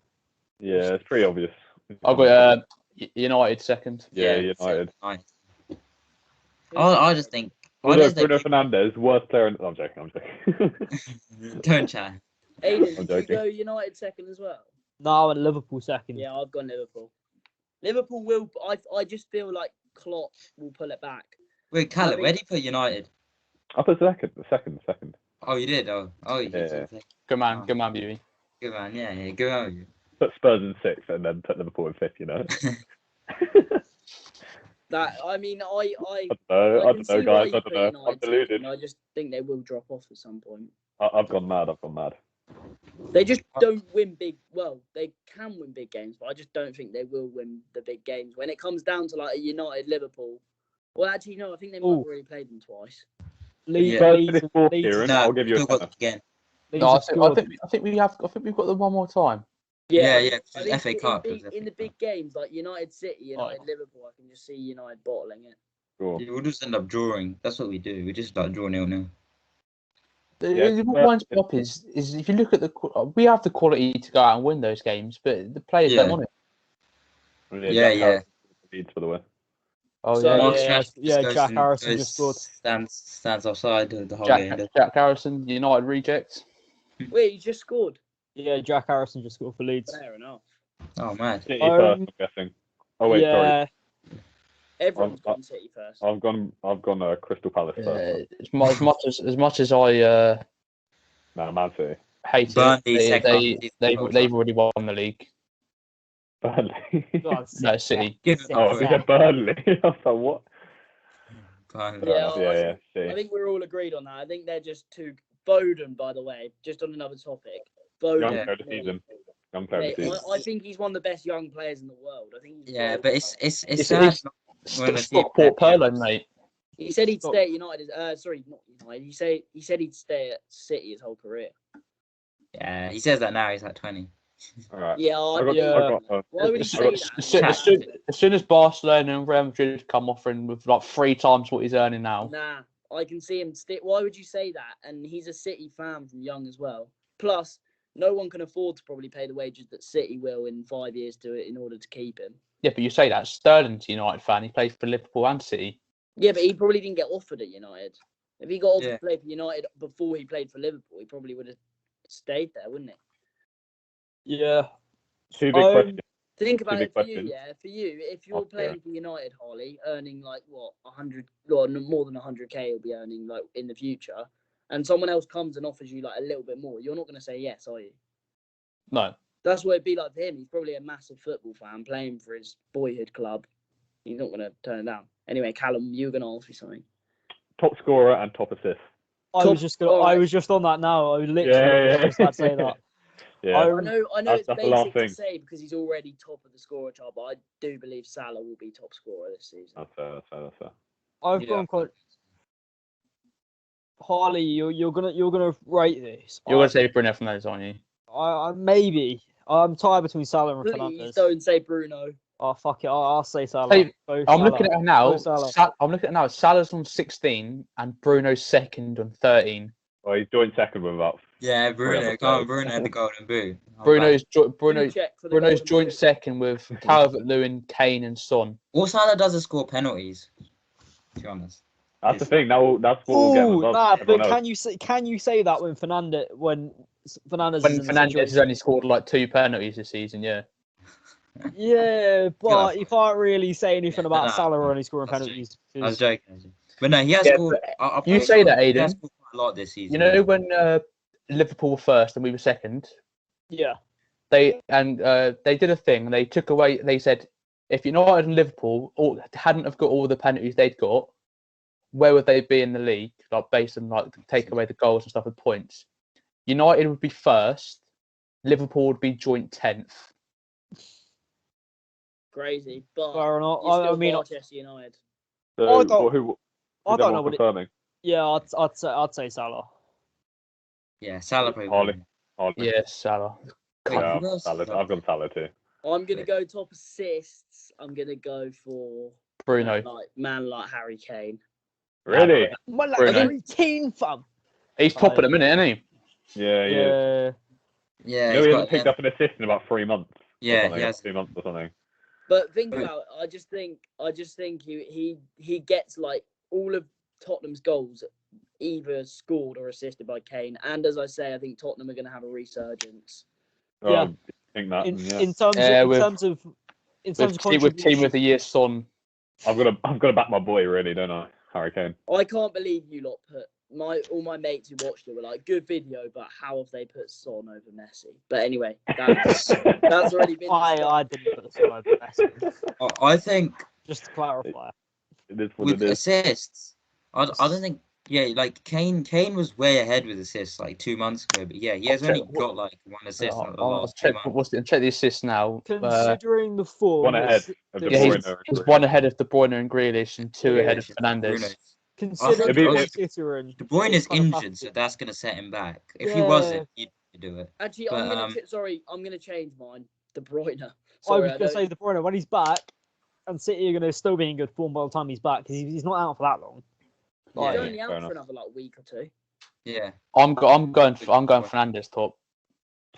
Yeah, it's pretty obvious. I've got United second. Yeah, United. Nice. I just think. Bruno Fernandes, worst player in... I'm joking. Don't chat. Aiden, I'm did you joking. go United second as well? No, I went Liverpool second. Yeah, I've gone Liverpool. Liverpool will. I just feel like Klopp will pull it back. Wait, Callum, I where think- do you put United? I put second. Oh, you did? Oh, you did. Yeah. Good man, Beauty. Good man, yeah, good on you. Put Spurs in 6th and then put Liverpool in 5th, you know? That I mean, I I can don't know, see why guys. you I put don't know. I'm United deluded. second. I just think they will drop off at some point. I've gone mad. They just don't win big. Well, they can win big games, but I just don't think they will win the big games. When it comes down to like a United Liverpool, well, actually, no, I think they might have already played them twice. If Spurs finish 4th, Kieran, I'll give you a tenner. Again. No, I think we've got them one more time. Yeah. I think FA Cup. in the big games like United City, United Liverpool, I can just see United bottling it. Sure. Yeah, we'll just end up drawing. That's what we do. We just like draw 0-0. What winds me up is if you look at we have the quality to go out and win those games, but the players don't want it. Yeah. Leeds for the win. Oh So, Jack Harrison just scored. Stands offside the whole game. Jack Harrison, United reject. Wait, he just scored. Yeah, Jack Harrison just scored for Leeds. Fair enough. Oh man. City first, I'm guessing. Oh wait, sorry. Everyone's gone City first. I've gone Crystal Palace first. As much as I Man City. hate Burnley it, they've already won the league. Burnley. No, City. We said Burnley. I was like, what? Yeah, City. I think we're all agreed on that. I think they're just too. Foden, by the way, just on another topic. Foden. Young player of the season. I think he's one of the best young players in the world. I think. But it's sad. Stop Port Perlo, mate. He said he'd stay at United. Sorry, not United. He said he'd stay at City his whole career. Yeah, he says that now. He's like 20. All right. Yeah, why would he say that? As soon as Barcelona and Real Madrid come offering with like 3 times what he's earning now. Nah, I can see him. Why would you say that? And he's a City fan from young as well. Plus, no one can afford to probably pay the wages that City will in 5 years in order to keep him. Yeah, but you say that Sterling's a United fan. He plays for Liverpool and City. Yeah, but he probably didn't get offered at United. If he got offered to play for United before he played for Liverpool, he probably would have stayed there, wouldn't he? Yeah. 2 big questions. Think about it for you, For you, if you're playing for United, Harley, earning like what 100, or more than 100k, you'll be earning like in the future, and someone else comes and offers you like a little bit more, you're not going to say yes, are you? No. That's what it'd be like for him. He's probably a massive football fan playing for his boyhood club. He's not going to turn it down. Anyway, Callum, you were going to ask me something. Top scorer and top assist. I was just on that now. I was literally just about to say that. Yeah. I know That's it's the last basic to thing. say because he's already top of the scorer chart, but I do believe Salah will be top scorer this season. That's fair. I've gone quite. Harley, you're gonna rate this. You're gonna say Bruno Fernandes, aren't you? I maybe. I'm tied between Salah and Please Fernandes. don't say Bruno. Oh fuck it! I'll say Salah. Hey, Go I'm Salah. looking at it now. Salah. I'm looking at it now. Salah's on 16 and Bruno's second on 13. Well, he's joined second with about. Yeah, Bruno. Bruno had the golden boot. Bruno's Bruno's joint second with Calvert-Lewin, Kane, and Son. All Salah does is score penalties. To be honest. That's the thing. That's what we'll get. But can you say that when Fernandes has only scored like 2 penalties this season? Yeah. Yeah, but you can't really say anything about Salah only scoring penalties. I was joking. But no, he has scored. You say that, Aiden. He has scored quite a lot this season. You know when Liverpool were first and we were second? Yeah. They did a thing. They took away. They said if United and Liverpool hadn't have got all the penalties they'd got, where would they be in the league? Like based on like take away the goals and stuff with points. United would be first. Liverpool would be joint 10th. Crazy, but Fair enough. I mean, Manchester United. So, I don't know what confirming? Yeah, I'd say Salah. Yeah, Salah probably. Harley. Yeah, Salah. Yeah, I've gone Salah too. I'm gonna go top assists. I'm gonna go for Bruno. Man like Harry Kane. Really? Harry Kane, fam. He's top at the minute, isn't he? Yeah. Yeah. He hasn't picked up an assist in about 3 months. Yeah, he has 2 months or something. But think about it. I just think he gets like all of Tottenham's goals either scored or assisted by Kane. And as I say, I think Tottenham are going to have a resurgence. Yeah. I think that. In terms of with team of the year, Son. I've got to back my boy, really, don't I? Harry Kane. I can't believe you lot put all my mates who watched it were like, good video, but how have they put Son over Messi? But anyway, that's already been. I didn't put Son over Messi. I think Just to clarify. It is what with it is. assists, I don't think. Yeah, like Kane was way ahead with assists like 2 months ago, but yeah, he has only got like 1 assist in the last 2 months. Check the assists now. Considering the form, One ahead of De Yeah, Bruyne. he's 1 ahead of De Bruyne and Grealish, and 2 ahead of Bruno. Fernandes. Considering It'd De Bruyne is injured, so that's gonna set him back. If he wasn't, he'd do it. Actually, But, I'm gonna change mine. De Bruyne. I Sorry, was going to say De Bruyne when he's back, and City are going to still be in good form by the time he's back because he's not out for that long. he's Yeah, only out for another week or two. Yeah. I'm going Fernandes top.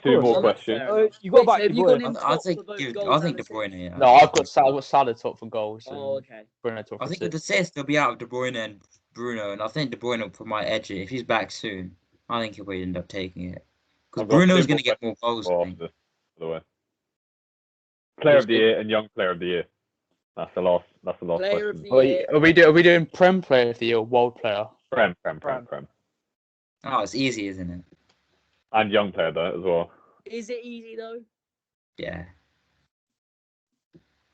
2 more Oh, that's questions. fair. You got back. Have De you gone Bruyne. in I top think for both De goals and Bruyne. assists? Yeah. No, I've got Salah top for goals. Oh, okay. Bruno top for I think with assists. assists they'll be out of De Bruyne and Bruno, and I think De Bruyne will might edge it if he's back soon. I think he'll end up taking it because I've got Bruno's 2 going to more get more goals. questions I think. after, by the way. Player of the year and young player of the year. That's the last Player of question. the year. Are we doing Prem player of the year or world player? Prem. Oh, it's easy, isn't it? And young player though as well. Is it easy though? Yeah.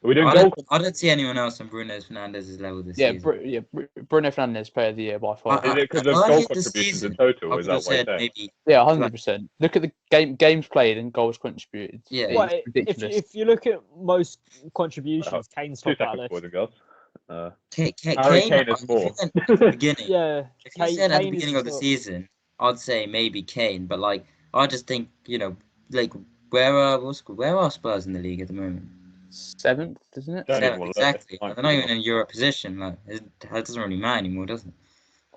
Are we doing I goal? don't see anyone else on Bruno Fernandes' level this Yeah, season. Bruno Fernandes player of the year by far. Is it because of I goal hit the contributions season. in total? I Is would have that what you're said saying? maybe. Yeah, 100%. Look at the games played and goals contributed. Yeah. It's Well, ridiculous. if you look at most contributions, Kane's 2 top that seconds, boys list. and girls. Harry Kane is more. If you said at the beginning, Yeah, if you said at the Kane is beginning of the top. season, I'd say maybe Kane. But like, I just think like where are Spurs in the league at the moment? 7th, isn't it? Don't even 7th, wanna look. exactly. They're not even in Europe position. Like, it doesn't really matter anymore, does it?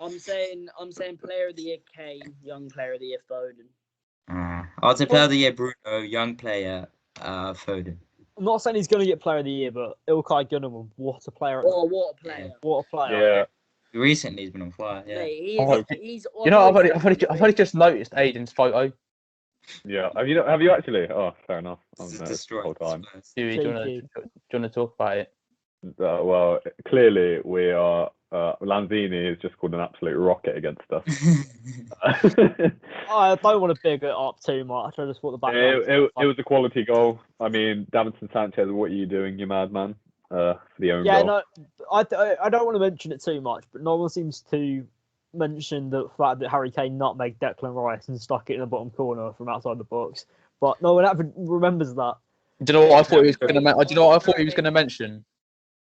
I'm saying player of the year Kane, young player of the year Foden. I'd say player of the year Bruno, young player Foden. I'm not saying he's going to get player of the year, but Ilkay Gunnar, what a player! Oh, what a player! What a player! Yeah. Recently, he's been on fire. Yeah. Mate, he's. You know, I've only just noticed Aiden's photo. Yeah. Have you actually? Oh, fair enough. This I've is noticed the whole destroyed. time. Huey, do you want to talk about it? Well, clearly we are. Lanzini is just called an absolute rocket against us. I don't want to big it up too much. I just thought the back. It was a quality goal. I mean, Davinson Sanchez, what are you doing, you madman? For the own goal. No, I don't want to mention it too much, but no one seems to mention the fact that Harry Kane nutmegged Declan Rice and stuck it in the bottom corner from outside the box. But no one ever remembers that. Do you know what I thought he was going to? Do you know what I thought he was going to mention?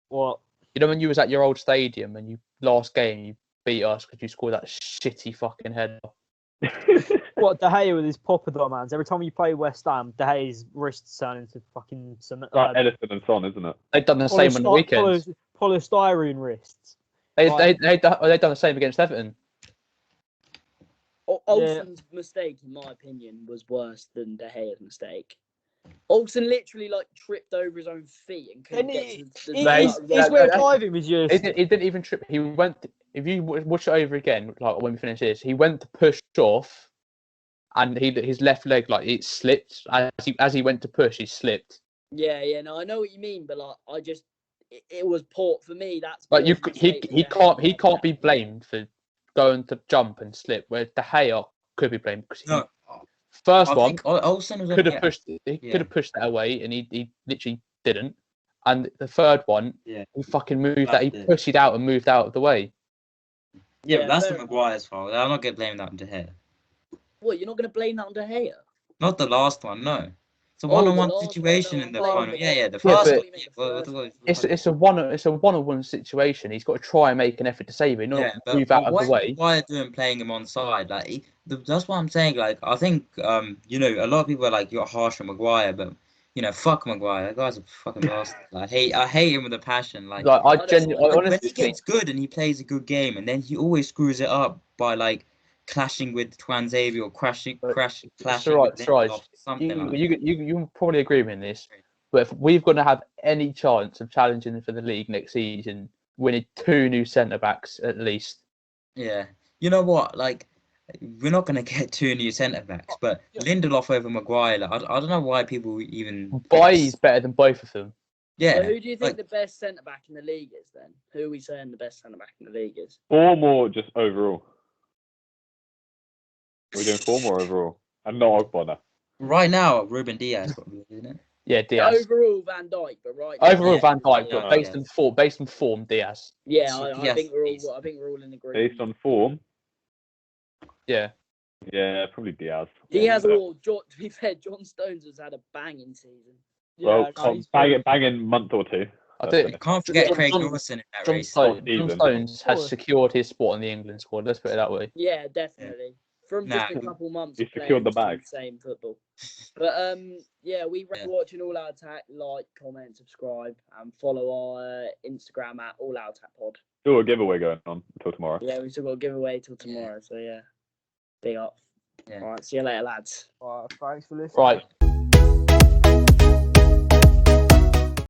What? You know when you was at your old stadium and last game you beat us because you scored that shitty fucking header. What, De Gea with his poppadom hands? Every time you play West Ham, De Gea's wrists turn into fucking cement. Like Edison and Son, isn't it? They've done the same on the weekends. Polystyrene wrists. They done the same against Everton. Olsen's mistake, in my opinion, was worse than De Gea's mistake. Olsen literally tripped over his own feet and couldn't get to the his way of driving was just. He didn't even trip. He went. If you watch it over again, like when we finish this, he went to push off, and his left leg it slipped as he went to push. He slipped. Yeah, no, I know what you mean, but it was poor for me. That's he can't be blamed for going to jump and slip. Where De Gea could be blamed because first one could have pushed. He could have pushed that away, and he literally didn't. And the third one, he fucking moved that. He pushed it out and moved out of the way. Yeah, but that's the Maguire's fault. I'm not going to blame that on De Gea. What, you're not going to blame that on De Gea? Not the last one, no. It's a one-on-one situation in the final. Yeah, the first one. It's a one-on-one situation. He's got to try and make an effort to save it, not move out of the way. Why doing playing him on side? That's what I'm saying. I think a lot of people are you're harsh on Maguire, but fuck Maguire. That guy's a fucking bastard. I hate him with a passion. I honestly, when he gets good and he plays a good game, and then he always screws it up by clashing with Twanzavia or clashing with Lindelof, something you probably agree with me in this, but if we've got to have any chance of challenging for the league next season, we need 2 new centre backs at least. Yeah, you know what? We're not going to get 2 new centre backs, but Lindelof over Maguire. I don't know why people even. Bailly's better than both of them. Yeah. So who do you think the best centre back in the league is then? Who are we saying the best centre back in the league is? Or more just overall? Are we doing form or overall? And not Ogbonna. Right now, Ruben Diaz probably, isn't it? Yeah, Diaz. Overall, Van Dijk, but right now, Overall, Yeah. Van Dijk, Yeah. but based on form, Diaz. Yeah, So I Diaz think we're is- all. I think we're all in agreement. Based on form, Yeah. yeah, probably Diaz. Diaz, Yeah. or to be fair, John Stones has had a banging season. Well, he's good. banging month or two. I I'd think say. Can't forget John- Craig John- Dawson in that John race. Stones, season. John Stones has Oh. secured his spot in the England squad. Let's put it that way. Yeah, definitely. From just Nah. a couple months He of secured playing the some bag. insane football. But yeah, we Yeah. watching All Out Attack. Like, comment, subscribe, and follow our Instagram at All Out Attack Pod. Still a giveaway going on until tomorrow. Yeah, we still got a giveaway till tomorrow. So yeah, big up. Yeah. All right, see you later, lads. Thanks for listening. Right.